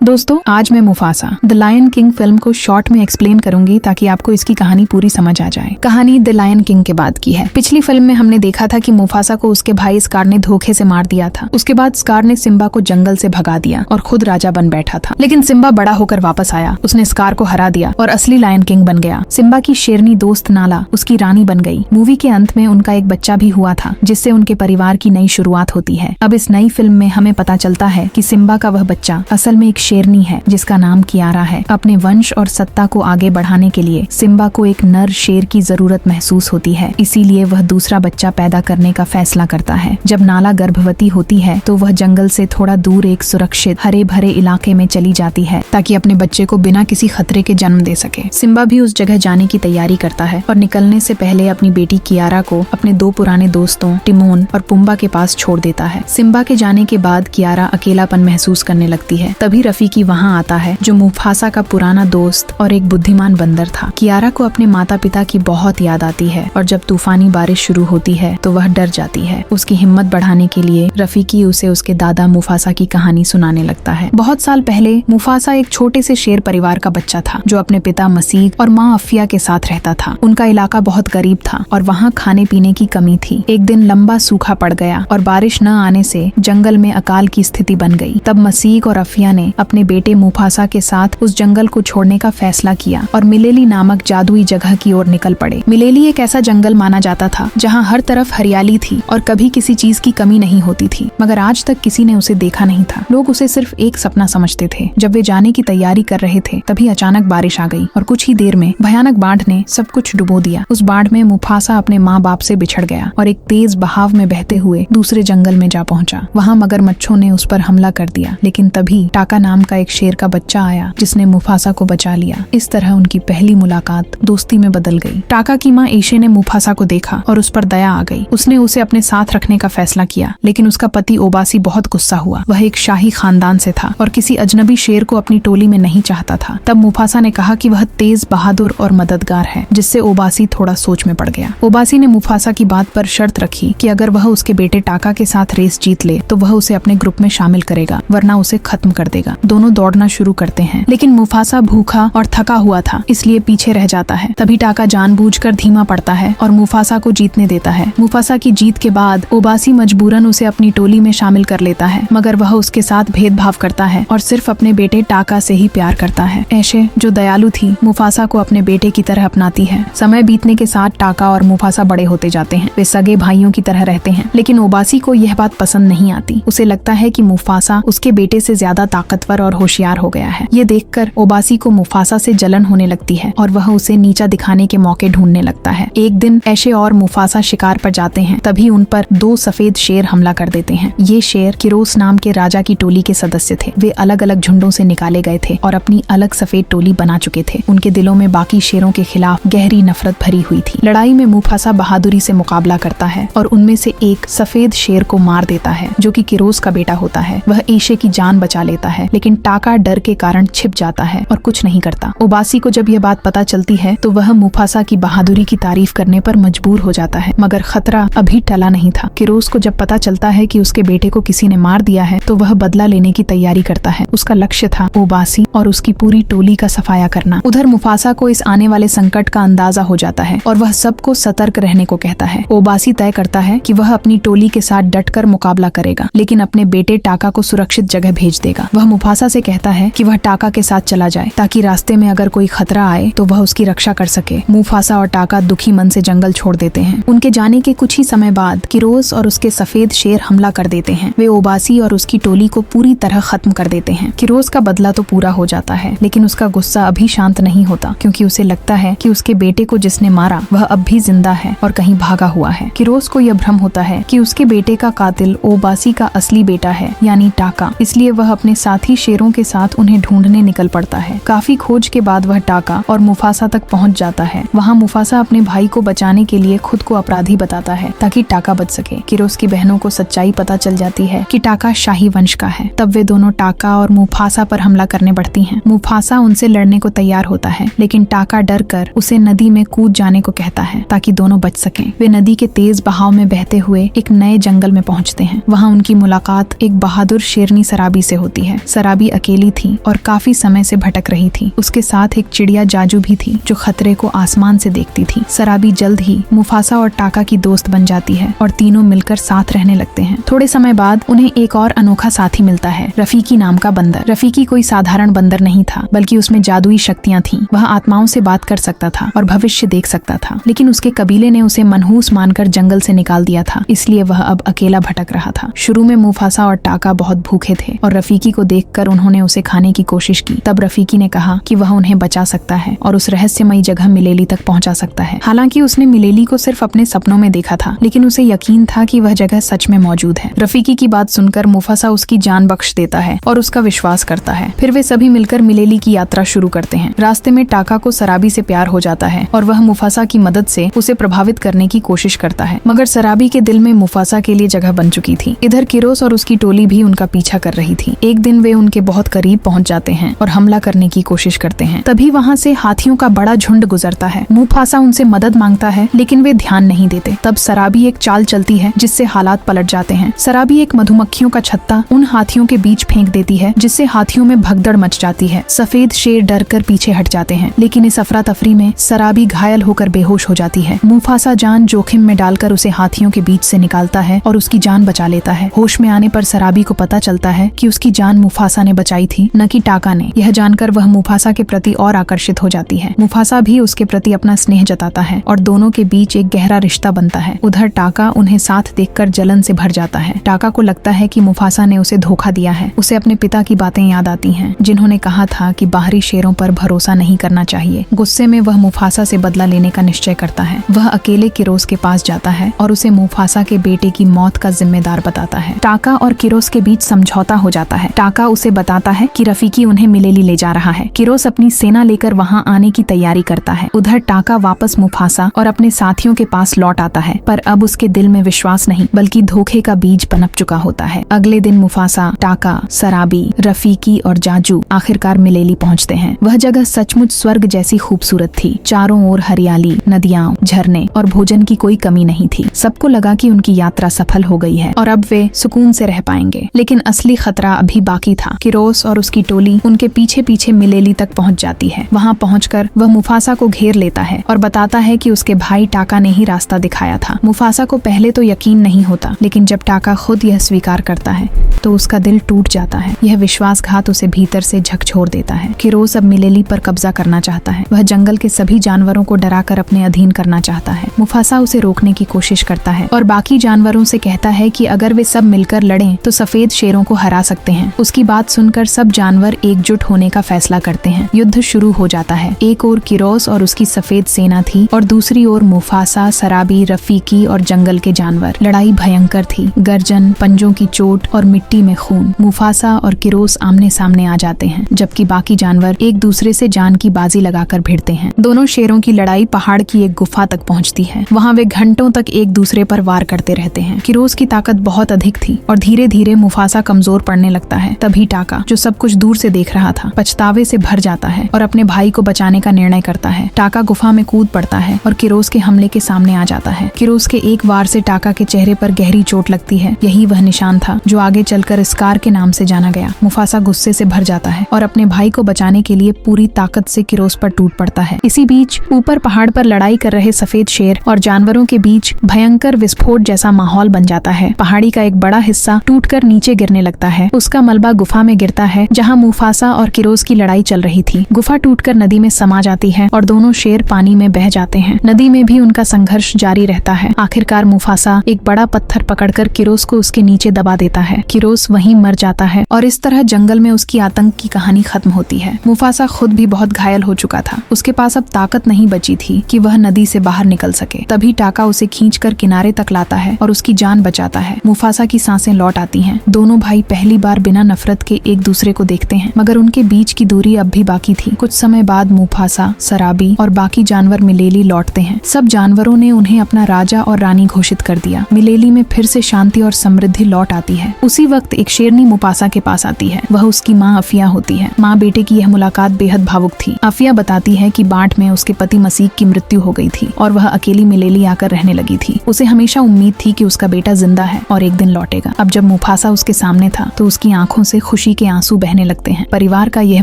दोस्तों, आज मैं Mufasa the Lion King film को शॉर्ट में एक्सप्लेन करूंगी ताकि आपको इसकी कहानी पूरी समझ आ जाए। कहानी द लायन किंग के बाद की है। पिछली फिल्म में हमने देखा था कि मुफासा को उसके भाई स्कार ने धोखे से मार दिया था। उसके बाद स्कार ने सिम्बा को जंगल से भगा दिया और खुद राजा बन बैठा था। लेकिन सिम्बा बड़ा होकर वापस आया, उसने स्कार को हरा दिया और असली लायन किंग बन गया। सिम्बा की शेरनी दोस्त नाला उसकी रानी बन गई। मूवी के अंत में उनका एक बच्चा भी हुआ था, जिससे उनके परिवार की नई शुरुआत होती है। अब इस नई फिल्म में हमें पता चलता है कि सिम्बा का वह बच्चा असल में एक शेरनी है जिसका नाम कियारा है। अपने वंश और सत्ता को आगे बढ़ाने के लिए सिम्बा को एक नर शेर की जरूरत महसूस होती है, इसीलिए वह दूसरा बच्चा पैदा करने का फैसला करता है। जब नाला गर्भवती होती है तो वह जंगल से थोड़ा दूर एक सुरक्षित हरे भरे इलाके में चली जाती है ताकि अपने बच्चे को बिना किसी खतरे के जन्म दे सके। सिम्बा भी उस जगह जाने की तैयारी करता है और निकलने से पहले अपनी बेटी कियारा को अपने दो पुराने दोस्तों टिमोन और पुम्बा के पास छोड़ देता है। सिम्बा के जाने के बाद कियारा अकेलापन महसूस करने लगती है। तभी रफीकी वहाँ आता है, जो मुफासा का पुराना दोस्त और एक बुद्धिमान बंदर था। कियारा को अपने माता पिता की बहुत याद आती है और जब तूफानी बारिश शुरू होती है तो वह डर जाती है। उसकी हिम्मत बढ़ाने के लिए रफीकी उसे उसके दादा मुफासा की कहानी सुनाने लगता है। बहुत साल पहले मुफासा एक छोटे से शेर परिवार का बच्चा था, जो अपने पिता मसीह और माँ अफिया के साथ रहता था। उनका इलाका बहुत गरीब था और वहाँ खाने पीने की कमी थी। एक दिन लंबा सूखा पड़ गया और बारिश न आने से जंगल में अकाल की स्थिति बन गई। तब मसीह और अफिया ने अपने बेटे मुफासा के साथ उस जंगल को छोड़ने का फैसला किया और मिलेली नामक जादुई जगह की ओर निकल पड़े। मिलेली एक ऐसा जंगल माना जाता था जहाँ हर तरफ हरियाली थी और कभी किसी चीज की कमी नहीं होती थी, मगर आज तक किसी ने उसे देखा नहीं था। लोग उसे सिर्फ एक सपना समझते थे। जब वे जाने की तैयारी कर रहे थे तभी अचानक बारिश आ गई और कुछ ही देर में भयानक बाढ़ ने सब कुछ डुबो दिया। उस बाढ़ में मुफासा अपने माँ बाप से बिछड़ गया और एक तेज बहाव में बहते हुए दूसरे जंगल में जा पहुंचा। वहाँ मगरमच्छों ने उस पर हमला कर दिया, लेकिन तभी टाका नाम का एक शेर का बच्चा आया जिसने मुफासा को बचा लिया। इस तरह उनकी पहली मुलाकात दोस्ती में बदल गई। टाका की माँ एशे ने मुफासा को देखा और उस पर दया आ गई। उसने उसे अपने साथ रखने का फैसला किया, लेकिन उसका पति ओबासी बहुत गुस्सा हुआ। वह एक शाही खानदान से था और किसी अजनबी शेर को अपनी टोली में नहीं चाहता था। तब मुफासा ने कहा कि वह तेज, बहादुर और मददगार है, जिससे ओबासी थोड़ा सोच में पड़ गया। ओबासी ने मुफासा की बात पर शर्त रखी कि अगर वह उसके बेटे टाका के साथ रेस जीत ले तो वह उसे अपने ग्रुप में शामिल करेगा, वरना उसे खत्म कर देगा। दोनों दौड़ना शुरू करते हैं, लेकिन मुफासा भूखा और थका हुआ था, इसलिए पीछे रह जाता है। तभी टाका जानबूझकर धीमा पड़ता है और मुफासा को जीतने देता है। मुफासा की जीत के बाद ओबासी मजबूरन उसे अपनी टोली में शामिल कर लेता है, मगर वह उसके साथ भेदभाव करता है और सिर्फ अपने बेटे टाका से ही प्यार करता है। ऐशे, जो दयालु थी, मुफासा को अपने बेटे की तरह अपनाती है। समय बीतने के साथ टाका और मुफासा बड़े होते जाते हैं। वे सगे भाइयों की तरह रहते हैं, लेकिन ओबासी को यह बात पसंद नहीं आती। उसे लगता है कि मुफासा उसके बेटे से ज्यादा ताकतवर और होशियार हो गया है। ये देखकर ओबासी को मुफासा से जलन होने लगती है और वह उसे नीचा दिखाने के मौके ढूंढने लगता है। एक दिन ऐशे और मुफासा शिकार पर जाते हैं, तभी उन पर दो सफेद शेर हमला कर देते हैं। ये शेर किरोस नाम के राजा की टोली के सदस्य थे। वे अलग अलग झुंडों से निकाले गए थे और अपनी अलग सफेद टोली बना चुके थे। उनके दिलों में बाकी शेरों के खिलाफ गहरी नफरत भरी हुई थी। लड़ाई में मुफासा बहादुरी से मुकाबला करता है और उनमें से एक सफेद शेर को मार देता है, जो कि किरोस का बेटा होता है। वह ऐशे की जान बचा लेता है, लेकिन टाका डर के कारण छिप जाता है और कुछ नहीं करता। ओबासी को जब यह बात पता चलती है तो वह मुफासा की बहादुरी की तारीफ करने पर मजबूर हो जाता है, मगर खतरा अभी टला नहीं था। किरोस को जब पता चलता है कि उसके बेटे को किसी ने मार दिया है तो वह बदला लेने की तैयारी करता है। उसका लक्ष्य था ओबासी और उसकी पूरी टोली का सफाया करना। उधर मुफासा को इस आने वाले संकट का अंदाजा हो जाता है और वह सबको सतर्क रहने को कहता है। ओबासी तय करता है कि वह अपनी टोली के साथ डटकर मुकाबला करेगा, लेकिन अपने बेटे टाका को सुरक्षित जगह भेज देगा। वह मुफासा से कहता है कि वह टाका के साथ चला जाए ताकि रास्ते में अगर कोई खतरा आए तो वह उसकी रक्षा कर सके। मुफासा और टाका दुखी मन से जंगल छोड़ देते हैं। उनके जाने के कुछ ही समय बाद किरोस और उसके सफेद शेर हमला कर देते हैं। वे ओबासी और उसकी टोली को पूरी तरह खत्म कर देते हैं। किरोस का बदला तो पूरा हो जाता है, लेकिन उसका गुस्सा अभी शांत नहीं होता, क्योंकि उसे लगता है कि उसके बेटे को जिसने मारा वह अब भी जिंदा है और कहीं भागा हुआ है। किरोस को यह भ्रम होता है कि उसके बेटे का कातिल ओबासी का असली बेटा है, यानी टाका। इसलिए वह अपने साथी शेरों के साथ उन्हें ढूंढने निकल पड़ता है। काफी खोज के बाद वह टाका और मुफासा तक पहुंच जाता है। वहाँ मुफासा अपने भाई को बचाने के लिए खुद को अपराधी बताता है ताकि टाका बच सके। किरोस की बहनों को सच्चाई पता चल जाती है कि टाका शाही वंश का है। तब वे दोनों टाका और मुफासा पर हमला करने बढ़ती हैं। मुफासा उनसे लड़ने को तैयार होता है, लेकिन टाका डर कर उसे नदी में कूद जाने को कहता है ताकि दोनों बच सकें। वे नदी के तेज बहाव में बहते हुए एक नए जंगल में पहुंचते हैं। वहाँ उनकी मुलाकात एक बहादुर शेरनी सराबी से होती है। सराबी अकेली थी और काफी समय से भटक रही थी। उसके साथ एक चिड़िया जाजू भी थी जो खतरे को आसमान से देखती थी। सराबी जल्द ही मुफासा और टाका की दोस्त बन जाती है और तीनों मिलकर साथ रहने लगते हैं। थोड़े समय बाद उन्हें एक और अनोखा साथी मिलता है, रफीकी नाम का बंदर। रफीकी कोई साधारण बंदर नहीं था, बल्कि उसमें जादुई शक्तियां थीं। वह आत्माओं से बात कर सकता था और भविष्य देख सकता था, लेकिन उसके कबीले ने उसे मनहूस मानकर जंगल से निकाल दिया था, इसलिए वह अब अकेला भटक रहा था। शुरू में मुफासा और टाका बहुत भूखे थे और रफीकी को देखकर उन्होंने उसे खाने की कोशिश की। तब रफीकी ने कहा कि वह उन्हें बचा सकता है और उस रहस्यमयी जगह मिलेली तक पहुंचा सकता है। हालांकि उसने मिलेली को सिर्फ अपने सपनों में देखा था, लेकिन उसे यकीन था कि वह जगह सच में मौजूद है। रफीकी की बात सुनकर मुफासा उसकी जान बख्श देता है और उसका विश्वास करता है। फिर वे सभी मिलकर मिलेली की यात्रा शुरू करते हैं। रास्ते में टाका को सराबी से प्यार हो जाता है और वह मुफासा की मदद से उसे प्रभावित करने की कोशिश करता है, मगर सराबी के दिल में मुफासा के लिए जगह बन चुकी थी। इधर किरोस और उसकी टोली भी उनका पीछा कर रही थी। एक दिन वे उनके बहुत करीब पहुंच जाते हैं और हमला करने की कोशिश करते हैं। तभी वहाँ से हाथियों का बड़ा झुंड गुजरता है। मुफासा उनसे मदद मांगता है, लेकिन वे ध्यान नहीं देते। तब सराबी एक चाल चलती है जिससे हालात पलट जाते हैं। सराबी एक मधुमक्खियों का छत्ता उन हाथियों के बीच फेंक देती है, जिससे हाथियों में भगदड़ मच जाती है। सफेद शेर डरकर पीछे हट जाते हैं, लेकिन इस अफरा तफरी में सराबी घायल होकर बेहोश हो जाती है। मुफासा जान जोखिम में डालकर उसे हाथियों के बीच से निकालता है और उसकी जान बचा लेता है। होश में आने पर सराबी को पता चलता है कि उसकी जान मुफासा ने बचाई थी, न कि टाका ने। यह जानकर वह मुफासा के प्रति और आकर्षित हो जाती है। मुफासा भी उसके प्रति अपना स्नेह जताता है और दोनों के बीच एक गहरा रिश्ता बनता है। उधर टाका उन्हें साथ देखकर जलन से भर जाता है। टाका को लगता है कि मुफासा ने उसे धोखा दिया है। उसे अपने पिता की बातें याद आती हैं, जिन्होंने कहा था कि बाहरी शेरों पर भरोसा नहीं करना चाहिए। गुस्से में वह मुफासा से बदला लेने का निश्चय करता है। वह अकेले किरोस के पास जाता है और उसे मुफासा के बेटे की मौत का जिम्मेदार बताता है। टाका और किरोस के बीच समझौता हो जाता है। टाका उसे बताता है कि रफीकी उन्हें मिलेली ले जा रहा है। किरोस अपनी सेना लेकर वहां आने की तैयारी करता है। उधर टाका वापस मुफासा और अपने साथियों के पास लौट आता है, पर अब उसके दिल में विश्वास नहीं बल्कि धोखे का बीज पनप चुका होता है। अगले दिन मुफासा, टाका, सराबी, रफीकी और जाजू आखिरकार मिलेली पहुंचते हैं। वह जगह सचमुच स्वर्ग जैसी खूबसूरत थी। चारों ओर हरियाली, नदियां, झरने और भोजन की कोई कमी नहीं थी। सबको लगा कि उनकी यात्रा सफल हो गई है और अब वे सुकून से रह पाएंगे, लेकिन असली खतरा अभी बाकी था। किरोस और उसकी टोली उनके पीछे पीछे मिलेली तक पहुंच जाती है। वहां पहुंचकर वह मुफासा को घेर लेता है और बताता है कि उसके भाई टाका ने ही रास्ता दिखाया था। मुफासा को पहले तो यकीन नहीं होता, लेकिन जब टाका खुद यह स्वीकार करता है तो उसका दिल टूट जाता है। यह विश्वासघात उसे भीतर से झकझोर देता है। किरोस अब मिलेली पर कब्जा करना चाहता है। वह जंगल के सभी जानवरों को डराकर अपने अधीन करना चाहता है। मुफासा उसे रोकने की कोशिश करता है और बाकी जानवरों से कहता है कि अगर वे सब मिलकर लड़ें तो सफेद शेरों को हरा सकते हैं। उसकी बात सुनकर सब जानवर एकजुट होने का फैसला करते हैं। युद्ध शुरू हो जाता है। एक ओर किरोस और उसकी सफेद सेना थी और दूसरी ओर मुफासा, सराबी, रफीकी और जंगल के जानवर। लड़ाई भयंकर थी। गर्जन, पंजों की चोट और मिट्टी में खून। मुफासा और किरोस आमने सामने आ जाते हैं, जबकि बाकी जानवर एक दूसरे से जान की बाजी लगाकर भिड़ते हैं। दोनों शेरों की लड़ाई पहाड़ की एक गुफा तक पहुंचती है। वहां वे घंटों तक एक दूसरे पर वार करते रहते हैं। किरोस की ताकत बहुत अधिक थी और धीरे धीरे मुफासा कमजोर पड़ने लगता है। तभी टाका, जो सब कुछ दूर से देख रहा था, पछतावे से भर जाता है और अपने भाई को बचाने का निर्णय करता है। टाका गुफा में कूद पड़ता है और किरोस के हमले के सामने आ जाता है। किरोस के एक वार से टाका के चेहरे पर गहरी चोट लगती है। यही वह निशान था जो आगे चलकर स्कार के नाम से जाना गया। मुफासा गुस्से से भर जाता है और अपने भाई को बचाने के लिए पूरी ताकत से किरोस पर टूट पड़ता है। इसी बीच ऊपर पहाड़ पर लड़ाई कर रहे सफेद शेर और जानवरों के बीच भयंकर विस्फोट जैसा माहौल बन जाता है। पहाड़ी का एक बड़ा हिस्सा टूटकर नीचे गिरने लगता है। उसका मलबा गुफा में गिरता है जहां मुफासा और किरोस की लड़ाई चल रही थी। गुफा टूटकर नदी में समा जाती है और दोनों शेर पानी में बह जाते हैं। नदी में भी उनका संघर्ष जारी रहता है। आखिरकार मुफासा एक बड़ा पत्थर पकड़कर किरोस को उसके नीचे दबा देता है। किरोस वहीं मर जाता है और इस तरह जंगल में उसकी आतंक की कहानी खत्म होती है। मुफासा खुद भी बहुत घायल हो चुका था। उसके पास अब ताकत नहीं बची थी कि वह नदी से बाहर निकल सके। तभी टाका उसे खींचकर किनारे तक लाता है और उसकी जान बचाता है। मुफासा की सांसें लौट आती हैं। दोनों भाई पहली बार बिना नफरत के एक दूसरे को देखते हैं, मगर उनके बीच की दूरी अब भी बाकी थी। कुछ समय बाद मुफासा, सराबी और बाकी जानवर मिलेली लौटते हैं। सब जानवरों ने उन्हें अपना राजा और रानी घोषित कर दिया। मिलेली में फिर से शांति और समृद्धि लौट आती है। उसी वक्त एक शेरनी मुफासा के पास आती है। वह उसकी माँ अफिया होती है। माँ बेटे की यह मुलाकात बेहद भावुक थी। अफिया बताती है कि बांट में उसके पति मसीक की मृत्यु हो गई थी और वह अकेली मिलेली आकर रहने लगी थी। उसे हमेशा उम्मीद थी कि उसका बेटा जिंदा है और एक दिन लौटेगा। अब जब मुफासा उसके सामने था तो उसकी आंखों से खुशी के आंसू बहने लगते हैं। परिवार का यह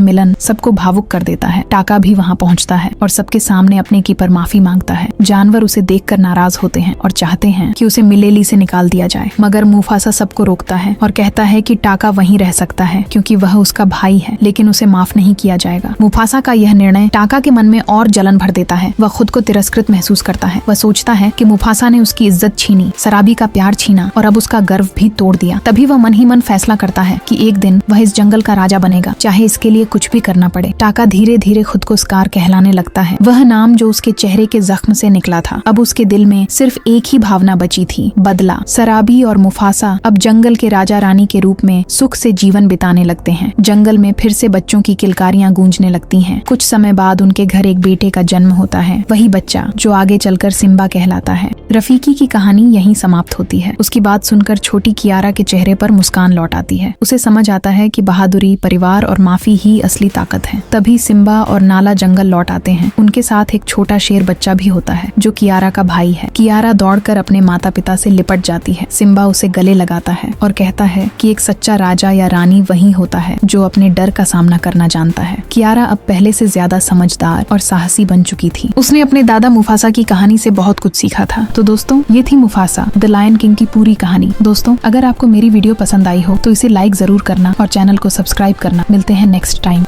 मिलन सबको भावुक कर देता है। टाका भी वहाँ पहुँचता है और सबके सामने अपने की पर माफी मांगता है। जानवर उसे देखकर नाराज होते हैं और चाहते हैं कि उसे मिलेली से निकाल दिया जाए, मगर मुफासा सबको रोकता है और कहता है कि टाका वहीं रह सकता है क्योंकि वह उसका भाई है, लेकिन उसे माफ नहीं किया जाएगा। मुफासा का यह निर्णय टाका के मन में और जलन भर देता है। वह खुद को तिरस्कृत महसूस करता है। वह सोचता है कि मुफासा ने उसकी इज्जत छीनी, शराबी का प्यार छीना और अब उसका गर्व भी तोड़ दिया। तभी वह मन ही मन फैसला करता है कि एक दिन वह इस जंगल का राजा बनेगा, चाहे इसके लिए कुछ भी करना पड़े। टाका धीरे धीरे खुद को स्कार कहलाने लगता है। वह नाम जो उसके चेहरे के जख्म से निकला था, अब उसके दिल में सिर्फ एक ही भावना बची थी, बदला। शराबी और मुफासा अब जंगल के राजा रानी के रूप में सुख से जीवन बिताने लगते हैं। जंगल में फिर से बच्चों की किलकारियां गूंजने लगती हैं। कुछ समय बाद उनके घर एक बेटे का जन्म होता है, वही बच्चा जो आगे चलकर सिम्बा कहलाता है। रफीकी की कहानी यहीं समाप्त होती है। उसकी बात सुनकर छोटी कियारा के चेहरे पर मुस्कान लौट आती है। उसे समझ आता है कि बहादुरी, परिवार और माफी ही असली ताकत है। तभी सिम्बा और नाला जंगल लौट आते हैं। उनके साथ एक छोटा शेर बच्चा भी होता है जो कियारा का भाई है। कियारा दौड़कर अपने माता पिता से लिपट जाती है। सिम्बा उसे गले लगाता है और कहता है कि एक सच्चा राजा या रानी वही होता है जो अपने डर का सामना करना जानता है। कियारा अब पहले से ज्यादा समझदार और साहसी बन चुकी थी। उसने अपने दादा मुफासा की कहानी से बहुत कुछ सीखा था। तो दोस्तों, ये थी मुफासा द लायन किंग की पूरी कहानी। दोस्तों, अगर आपको मेरी वीडियो पसंद आई हो तो इसे लाइक जरूर करना और चैनल को सब्सक्राइब करना। मिलते हैं नेक्स्ट टाइम।